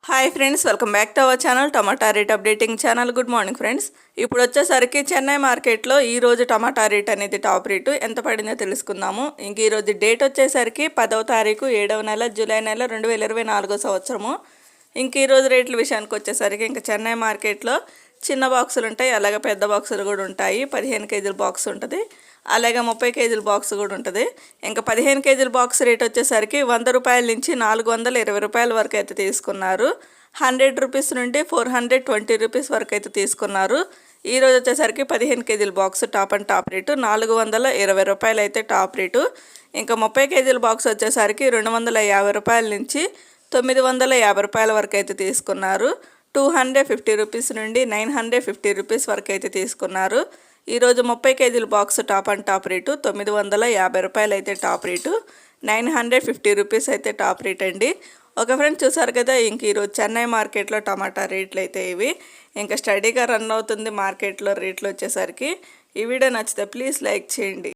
Hi friends, welcome back to our channel tomato rate updating channel. Good morning friends. ఇప్పుడు వచ్చేసరికి చెన్నై మార్కెట్లో ఈరోజు టమాటా rate అనేది టాప్ రేటు ఎంత పడిందో తెలుసుకుందాము. ఇంక ఈరోజు డేట్ వచ్చేసరికి 10వ తారీఖు 7వ నెల జూలై నెల 2024 సంవత్సరము. ఇంక ఈరోజు రేట్ల విషయానికి వచ్చేసరికి ఇంకా చెన్నై మార్కెట్లో చిన్న బాక్సులు ఉంటాయి, అలాగే పెద్ద బాక్సులు కూడా ఉంటాయి. 15 కేజీల బాక్స్ ఉంటుంది, అలాగే 30 కేజీల బాక్స్ కూడా ఉంటుంది. ఇంకా 15 కేజీల బాక్స్ రేట్ వచ్చేసరికి 100 రూపాయల నుంచి 420 రూపాయల వరకు అయితే తీసుకున్నారు. 100 రూపీస్ నుండి 420 రూపీస్ వరకు అయితే తీసుకున్నారు. ఈరోజు వచ్చేసరికి 15 కేజీల box top and top rate 420 రూపాయలు అయితే టాప్ రేటు. ఇంకా 30 కేజీల బాక్స్ వచ్చేసరికి 250 రూపాయల నుంచి 950 రూపాయల వరకు అయితే తీసుకున్నారు. 250 రూపీస్ నుండి 950 రూపీస్ వరకు అయితే తీసుకున్నారు. ఈరోజు 30 కేజీల box top and top rate 950 రూపాయలు అయితే టాప్ రేటు, 950 రూపీస్ అయితే టాప్ రేట్ అండి. ఒక ఫ్రెండ్ చూసారు కదా, ఇంక ఈరోజు చెన్నై మార్కెట్లో టమాటా రేట్లు అయితే ఇవి. ఇంకా స్టడీగా రన్ అవుతుంది మార్కెట్లో రేట్లు వచ్చేసరికి. ఈ వీడియో నచ్చితే ప్లీజ్ లైక్ చేయండి.